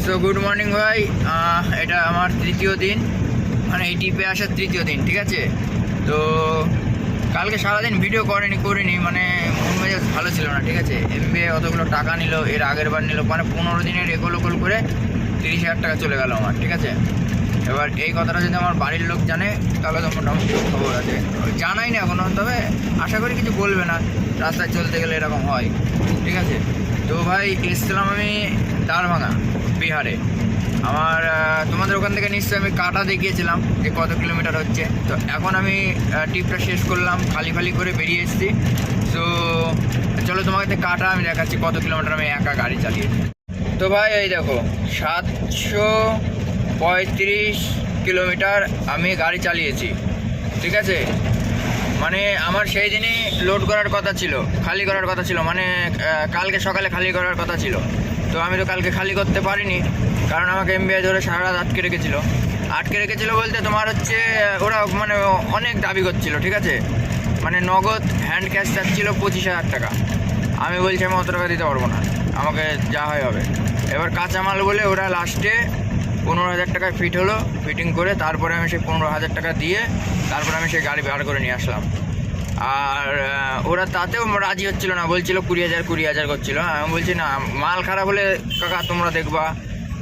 So good morning ভাই। এটা আমার তৃতীয় দিন, মানে এই টিপে আসার তৃতীয় দিন, ঠিক আছে। তো কালকে সারাদিন ভিডিও করিনি মানে মন মেজাজ ভালো ছিল না, ঠিক আছে। এমবিএ অতগুলো টাকা নিল, এর আগের বার নিল, মানে 15 দিনের এগোল করে 30,000 টাকা চলে গেল আমার, ঠিক আছে। এবার এই কথাটা যদি আমার বাড়ির লোক জানে তাহলে তো মোটামুটি খবর আছে, জানাই না এখনও, তবে আশা করি কিছু বলবে না, রাস্তায় চলতে গেলে এরকম হয়, ঠিক আছে। তো ভাই এসছিলাম আমি দারভাঙা, বিহারে। আমার তোমাদের ওখান থেকে নিশ্চয়ই আমি কাটা দেখিয়েছিলাম যে কত কিলোমিটার হচ্ছে। তো এখন আমি ট্রিপটা শেষ করলাম, খালি করে বেরিয়ে এসেছি। তো চলো তোমাকে কাটা আমি দেখাচ্ছি কত কিলোমিটার আমি একা গাড়ি চালিয়েছি। তো ভাই এই দেখো 735 কিলোমিটার আমি গাড়ি চালিয়েছি, ঠিক আছে। মানে আমার সেই দিনই লোড করার কথা ছিল, খালি করার কথা ছিল, মানে কালকে সকালে খালি করার কথা ছিল। তো আমি তো কালকে খালি করতে পারিনি, কারণ আমাকে এমবিআই ধরে সারা রাত আটকে রেখেছিলো বলতে তোমার হচ্ছে ওরা মানে অনেক দাবি করছিল, ঠিক আছে। মানে নগদ হ্যান্ড ক্যাশ চাচ্ছিল 25,000 টাকা। আমি বলছি আমি অত টাকা দিতে পারবো না, আমাকে যা হয় হবে। এবার কাঁচামাল বলে ওরা লাস্টে 15,000 টাকায় ফিট হলো, ফিটিং করে তারপরে আমি সেই 15,000 টাকা দিয়ে তারপরে আমি সেই গাড়ি বার করে নিয়ে আসলাম। আর ওরা তাতেও রাজি হচ্ছিল না, বলছিল 20,000 করছিল। আমি বলছি না, মাল খারাপ হলে কাকা তোমরা দেখবা,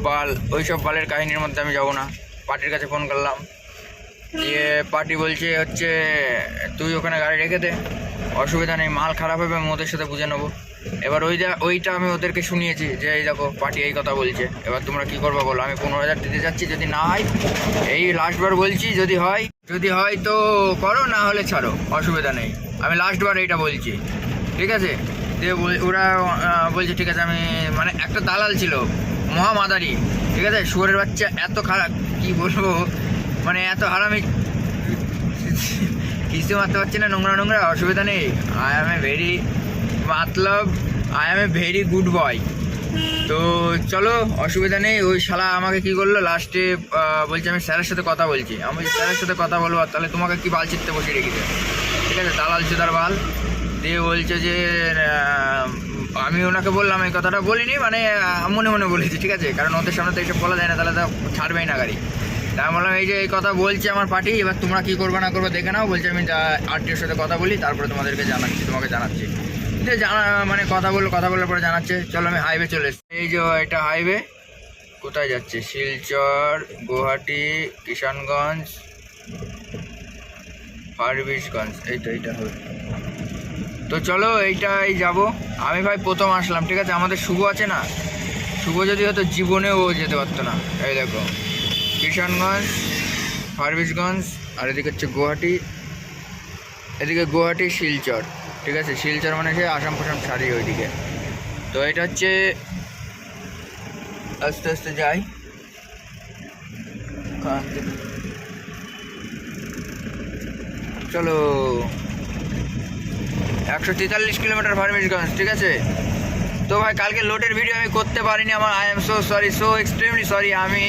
বাল ওইসব বালের কাহিনীর মধ্যে আমি যাবো না। পার্টির কাছে ফোন করলাম, দিয়ে পার্টি বলছে হচ্ছে তুই ওখানে গাড়ি রেখে দে, অসুবিধা নেই, মাল খারাপ হবে আমি ওদের সাথে বুঝে নেবো। এবার ওইটা আমি ওদেরকে শুনিয়েছি যে এই দেখো পার্টি এই কথা বলছে, এবার তোমরা কী করবা বলো। আমি 15,000 দিতে যাচ্ছি, যদি না হয় এই লাস্টবার বলছি, যদি হয় তো করো, না হলে ছাড়ো, অসুবিধা নেই। আমি লাস্টবার এইটা বলছি, ঠিক আছে। দিয়ে ওরা বলছে ঠিক আছে। আমি মানে একটা দালাল ছিল মহামাদারি, ঠিক আছে, শুয়োরের বাচ্চা, এত খারাপ কি বলবো, মানে এত হারামি, কিছু মারতে পারছি না, নোংরা, অসুবিধা নেই। I M a very good boy. তো চলো অসুবিধা নেই। ওই শালা আমাকে কি করলো লাস্টে, বলছে আমি স্যারের সাথে কথা বলছি। আমি স্যারের সাথে কথা বলবো, তাহলে তোমাকে কি বাল চিত্তে বসিয়ে রেখেছে, ঠিক আছে, দালাল চুদার বাল। দিয়ে বলছে যে আমি ওনাকে বললাম, এই কথাটা বলিনি, মানে মনে বলেছি, ঠিক আছে, কারণ ওদের সামনে তো এইসব বলা যায় না, তাহলে তো ছাড়বেই না গাড়ি। তা আমি বললাম এই যে এই কথা বলছে আমার পার্টি, এবার তোমরা কী করবে না করবে দেখে নাও। বলছে আমি আরটিওর সাথে কথা বলি, তারপরে তোমাকে জানাচ্ছি। যে মানে কথা বলার পরে জানাচ্ছে। চলো আমি হাইওয়ে চলে এসেছি। এই যে এটা হাইওয়ে কোথায় যাচ্ছে, শিলচর, গুয়াহাটি, কিষানগঞ্জ, ফারবিসগঞ্জ, এইটা হবে। তো চলো এইটাই যাব। আমি ভাই প্রথম আসলাম, ঠিক আছে। আমাদের শুভ আছে না, শুভ যদি হতো জীবনেও ও যেতে পারতো না। এই দেখো কিষানগঞ্জ, ফারবিসগঞ্জ, আর এদিকে হচ্ছে গুয়াহাটি, এদিকে গুয়াহাটি, শিলচর, ঠিক আছে। শিলচর মানে সে আসাম ছাড়িয়ে ওইদিকে। তো এটা হচ্ছে আস্তে আস্তে যাই, চলো 143 কিলোমিটার ফারবিসগঞ্জ, ঠিক আছে। তো ভাই কালকে লোডের ভিডিও আমি করতে পারিনি, আমার I am so extremely sorry. আমি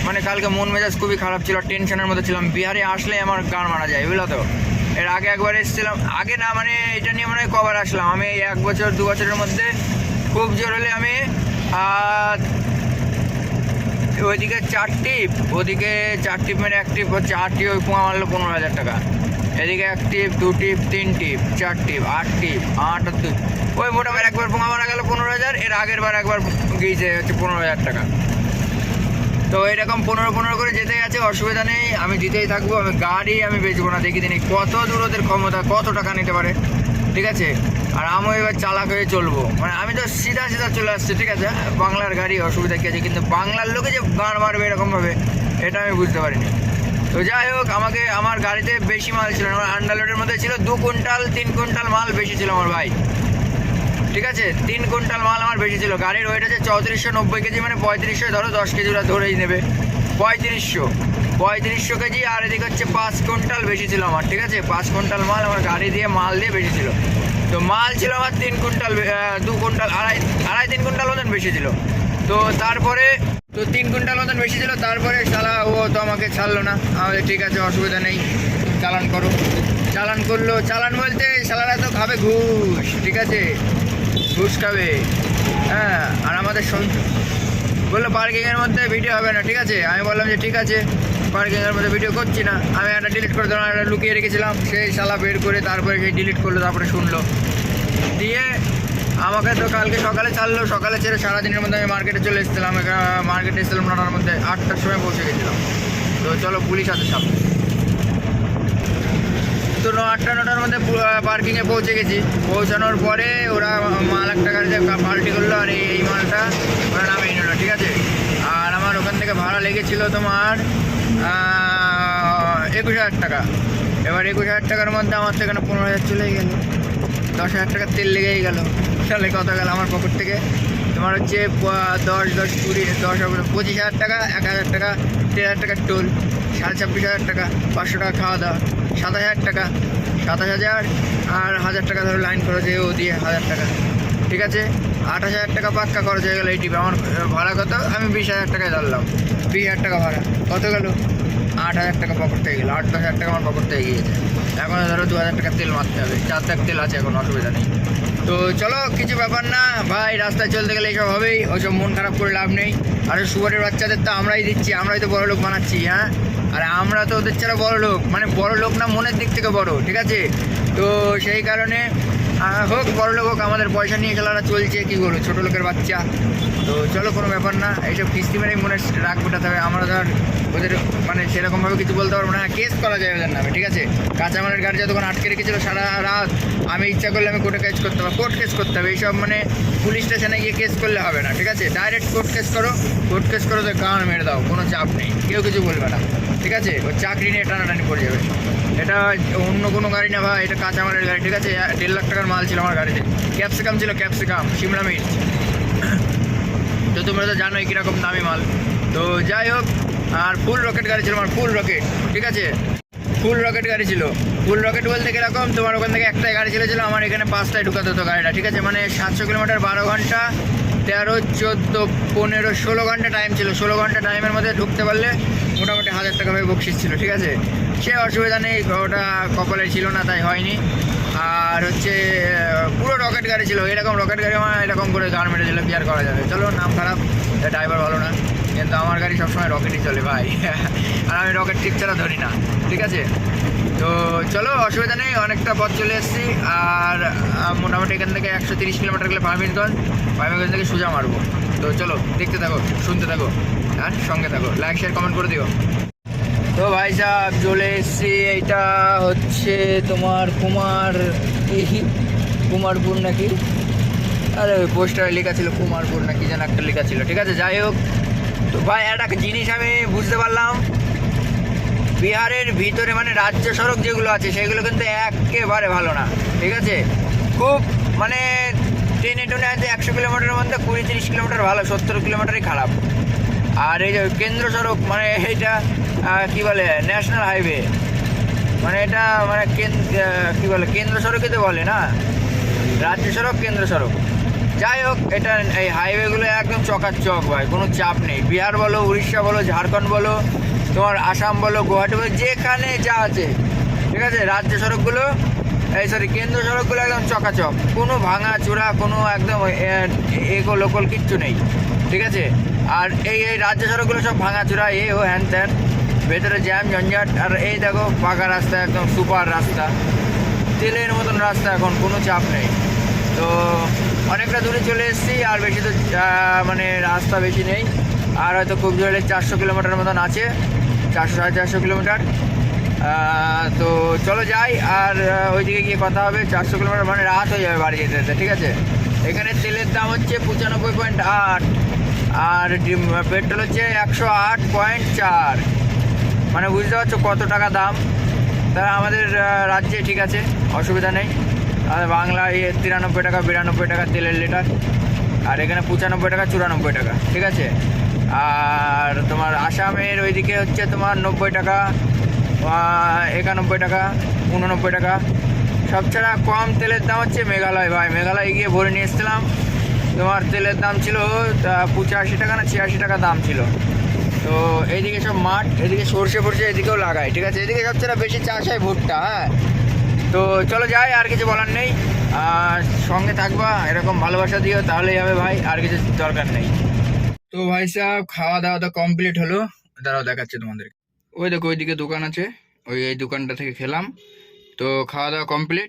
মানে কালকে মন মেজাজ খুবই খারাপ ছিল, টেনশনের মধ্যে ছিলাম। বিহারে আসলে আমার গান মারা যায়, বুঝলো তো। এর আগে একবার এসেছিলাম, আগে না মানে এটা নিয়ে মনে হয় কবার আসলাম আমি, এই 1 বছর 2 বছরের মধ্যে খুব জোর হলে আমি ওইদিকে 4 টিপ, ওদিকে 4 টিপ মানে 1 টিপ হচ্ছে 8 টিপ, ওই পোঙা মারলো 15,000 টাকা। এদিকে 1 টিপ, 2 টিপ, 3 টিপ, 4 টিপ, 8 টিপ, 8 আর 2, ওই মোটামুটি একবার পোঙা মারা গেল 15,000। এর আগের বার একবার গিয়েছে হচ্ছে 15,000 টাকা। তো এরকম 15 করে যেতেই আছে, অসুবিধা নেই, আমি দিতেই থাকবো। আমি গাড়ি আমি বেচবো না, দেখি দিনই কত দূর ওদের ক্ষমতা, কত টাকা নিতে পারে, ঠিক আছে। আর আমিও এবার চালাক হয়ে চলবো, মানে আমি তো সিধা চলে আসছি, ঠিক আছে। বাংলার গাড়ি, অসুবিধা কী আছে, কিন্তু বাংলার লোকে যে গান মারবে এরকমভাবে, এটা আমি বুঝতে পারিনি। তো যাই হোক, আমার গাড়িতে বেশি মাল ছিল না, আমার আন্ডারলোডের মধ্যে ছিল 2 কুইন্টাল 3 কুইন্টাল মাল বেশি ছিল আমার ভাই, ঠিক আছে। 3 কুইন্টাল মাল আমার বেশি ছিল। গাড়ির ওয়েট আছে 3490 কেজি, মানে 3500, ধরো 10 কেজি ওরা ধরেই নেবে, 3500 কেজি। আর এদিকে হচ্ছে 5 কুইন্টাল বেশি ছিল আমার, ঠিক আছে। 5 কুইন্টাল মাল আমার গাড়ি দিয়ে মাল দিয়ে বেশি ছিল। তো মাল ছিল আমার 3 কুইন্টাল, 2 কুইন্টাল, আড়াই 3 কুইন্টাল মতন বেশি ছিল। তো তারপরে 3 কুইন্টাল মতন বেশি ছিল। তারপরে শালা ও তো আমাকে ছাড়লো না। আমাদের ঠিক আছে, অসুবিধা নেই, চালান করো। চালান করলো, চালান বলতে শালারা তো খাবে ঘুষ, ঠিক আছে, ঘুষ খাবে, হ্যাঁ। আর আমাদের বললো পার্কিংয়ের মধ্যে ভিডিও হবে না, ঠিক আছে। আমি বললাম যে ঠিক আছে, পার্কিংয়ের মধ্যে ভিডিও করছি না। আমি একটা ডিলিট করে দিলাম, একটা লুকিয়ে রেখেছিলাম, সেই শালা বের করে তারপরে সেই ডিলিট করলো, তারপরে শুনলো। দিয়ে আমাকে তো কালকে সকালে ছাড়লো, সকালে ছেড়ে সারাদিনের মধ্যে আমি মার্কেটে চলে এসেছিলাম। মার্কেটে এসেছিলাম 9টার মধ্যে, 8টার সময় পৌঁছে গেছিলাম। তো চলো পুলিশ আছে সামনে। তো 9টার মধ্যে পার্কিংয়ে পৌঁছে গেছি। পৌঁছানোর পরে ওরা মাল একটা গাড়িতে পাল্টি করলো, আর এই মালটা ওরা নামিয়ে নিল, ঠিক আছে। আর আমার ওখান থেকে ভাড়া লেগেছিল তোমার 21,000 টাকা। এবার 21,000 টাকার মধ্যে আমার তো এখানে 15,000 চলেই গেল, 10,000 টাকা তেল লেগেই গেল। তাহলে কত গেল আমার পকেট থেকে? তোমার হচ্ছে 10, 10, 20, 10, 25,000 টাকা, 1,000 টাকা, 13,000 টাকার টোল, 26,500 টাকা, 500 টাকা খাওয়া দাওয়া, 27,000 টাকা, 27,000 আর 1,000 টাকা ধরো লাইন খরচ ও দিয়ে 1,000 টাকা, ঠিক আছে। 28,000 টাকা পাক্কা খরচ হয়ে গেল এই টিপে। আমার ভাড়া কত? আমি 20,000 টাকায় ধরলাম, 20,000 টাকা ভাড়া। কত গেল? 8,000 টাকা পকেট থেকে গেলো, 8-10,000 টাকা আমার পকেট থেকে গিয়েছে। এখন ধরো 2,000 টাকা তেল মারতে হবে, 4 টাকা তেল আছে, এখন অসুবিধা নেই। তো চলো, কিছু ব্যাপার না ভাই, রাস্তায় চলতে গেলে এইসব হবেই, ওইসব মন খারাপ করে লাভ নেই। আর শুয়ারের বাচ্চাদের তো আমরাই দিচ্ছি, আমরাই তো বড় লোক বানাচ্ছি, হ্যাঁ। আর আমরা তো ওদের ছাড়া বড় লোক, মানে বড় লোক না মনের দিক থেকে বড়, ঠিক আছে। তো সেই কারণে হোক বড় লোক হোক, আমাদের পয়সা নিয়ে খেলাটা চলছে, কী বলবো, ছোটো লোকের বাচ্চা। তো চলো, কোনো ব্যাপার না, এইসব কিস্তি মেরেই মনে রাগ মেটাতে হবে। আমরা ধর ওদের মানে সেরকমভাবে কিছু বলতে পারবো না। কেস করা যায় ওদের নামে, ঠিক আছে। কাঁচামালের গাড়ি যতক্ষণ আটকে রেখেছিল সারা রাত, আমি ইচ্ছা করলে আমি কোর্টে কেস করতে হবে, কোর্ট কেস করতে হবে। এইসব মানে পুলিশ স্টেশনে গিয়ে কেস করলে হবে না, ঠিক আছে। ডাইরেক্ট কোর্ট কেস করো, কোর্ট কেস করো তো গান মেরে দাও, কোনো চাপ নেই, কেউ কিছু বলবে না, ঠিক আছে। ওর চাকরি নিয়ে টানাটানি পড়ে যাবে। এটা অন্য কোনো গাড়ি না ভাই, এটা কাঁচামালের গাড়ি, ঠিক আছে। 1.5 লাখ টাকার মাল ছিল আমার গাড়িতে, ক্যাপসিকাম ছিল, ক্যাপসিকাম, শিমলা মির্চ। তো তোমরা তো জানোই কীরকম দামি মাল। তো যাই হোক, আর ফুল রকেট গাড়ি ছিল আমার, ফুল রকেট, ঠিক আছে। ফুল রকেট গাড়ি ছিল। ফুল রকেট বলতে কীরকম, তোমার ওখান থেকে একটাই গাড়ি ছিল, আমার এখানে 5টায় ঢুকাতে হতো গাড়িটা, ঠিক আছে। মানে 700 কিলোমিটার 12 ঘন্টা, 13, 14, 15, 16 ঘন্টা টাইম ছিল। 16 ঘন্টা টাইমের মধ্যে ঢুকতে পারলে মোটামুটি 1,000 টাকা ভাবে বকশিস ছিল, ঠিক আছে। সে অসুবিধা নেই, ওটা কপালে ছিল না, তাই হয়নি। আর হচ্ছে পুরো রকেট গাড়ি ছিল, এরকম রকেট গাড়ি আমার এরকম করে গান মেরেছিল, কি আর করা যাবে। চলো, নাম খারাপ, ড্রাইভার ভালো না, কিন্তু আমার গাড়ি সবসময় রকেটই চলে ভাই। আর আমি রকেট ঠিক ছাড়া ধরি না, ঠিক আছে। তো চলো, অসুবিধা নেই, অনেকটা পথ চলে এসেছি। আর মোটামুটি এখান থেকে 130 কিলোমিটার গেলে পারমিনগঞ্জ থেকে সোজা মারবো। তো চলো, দেখতে থাকো, শুনতে থাকো, আর সঙ্গে থাকো, লাইক শেয়ার কমেন্ট করে দিও। তো ভাই সাহেব চলে এসেছি, এইটা হচ্ছে তোমার কুমারপুর নাকি, আরে ওই পোস্টারে লেখা ছিল কুমারপুর নাকি যেন একটা লেখা ছিল, ঠিক আছে। যাই হোক, তো ভাই একটা জিনিস আমি বুঝতে পারলাম, বিহারের ভিতরে মানে রাজ্য সড়ক যেগুলো আছে সেগুলো কিন্তু একেবারে ভালো না, ঠিক আছে। খুব মানে ট্রেনে আছে 100 কিলোমিটারের মধ্যে 20-30 কিলোমিটার ভালো, 70 কিলোমিটারই খারাপ। আর এই যে কেন্দ্র সড়ক, মানে এইটা কী বলে, ন্যাশনাল হাইওয়ে, মানে এটা মানে কী বলে, কেন্দ্র সড়কই তো বলে না, রাজ্য সড়ক, কেন্দ্র সড়ক। যাই হোক, এটা এই হাইওয়েগুলো একদম চকাচক ভাই, কোনো চাপ নেই। বিহার বলো, উড়িষ্যা বলো, ঝাড়খণ্ড বলো, তোমার আসাম বলো, গুয়াহাটি বলো, যেখানে যা আছে, ঠিক আছে। রাজ্য সড়কগুলো কেন্দ্র সড়কগুলো একদম চকাচক, কোনো ভাঙা চূড়া, কোনো একদম এগো লোকল কিচ্ছু নেই, ঠিক আছে। আর এই রাজ্য সড়কগুলো সব ভাঙা চূড়া, ও হ্যান ত্যান, ভেতরে জ্যাম ঝঞ্ঝাট। আর এই দেখো পাকা রাস্তা, একদম সুপার রাস্তা, তেলের মতন রাস্তা, এখন কোনো চাপ নেই। তো অনেকটা দূরে চলে এসেছি, আর বেশি তো মানে রাস্তা বেশি নেই, আর হয়তো খুব জোরে 400 কিলোমিটার মতন আছে, 400-450 কিলোমিটার। তো চলো যাই, আর ওইদিকে গিয়ে কথা হবে। 400 কিলোমিটার মানে রাত হয়ে যাবে বাড়ি যেতে যেতে, ঠিক আছে। এখানে তেলের দাম হচ্ছে 95.8, আর পেট্রোল হচ্ছে 108.4, মানে বুঝতে পারছো কত টাকা দাম। তারা আমাদের রাজ্যে ঠিক আছে, অসুবিধা নেই। আর বাংলায় 93 টাকা 92 টাকা তেলের লিটার, আর এখানে 95 টাকা 94 টাকা, ঠিক আছে। আর তোমার আসামের ওইদিকে হচ্ছে তোমার 90 টাকা, 91 টাকা, 89 টাকা। সবছাড়া কম তেলের দাম হচ্ছে মেঘালয় ভাই। মেঘালয় গিয়ে ভরে নিয়ে এসেছিলাম, তোমার তেলের দাম ছিল 85 টাকা না 86 টাকা দাম ছিল। তো এইদিকে সব মাঠ, এদিকে সর্ষে এদিকেও লাগায়, ঠিক আছে। এদিকে সবচেয়ে বেশি চাষ হয় ভুট্টা, হ্যাঁ। তো চলো যাই, আর কিছু বলার নেই। আর সঙ্গে থাকবা, এরকম ভালোবাসা দিও, তাহলেই হবে ভাই, আর কিছু দরকার নেই। তো ভাই সাহেব খাওয়া দাওয়া তো কমপ্লিট হলো, দাঁড়াও দেখাচ্ছি তোমাদের। ওই দেখো ওইদিকে দোকান আছে, ওই এই দোকানটা থেকে খেলাম। তো খাওয়া দাওয়া কমপ্লিট।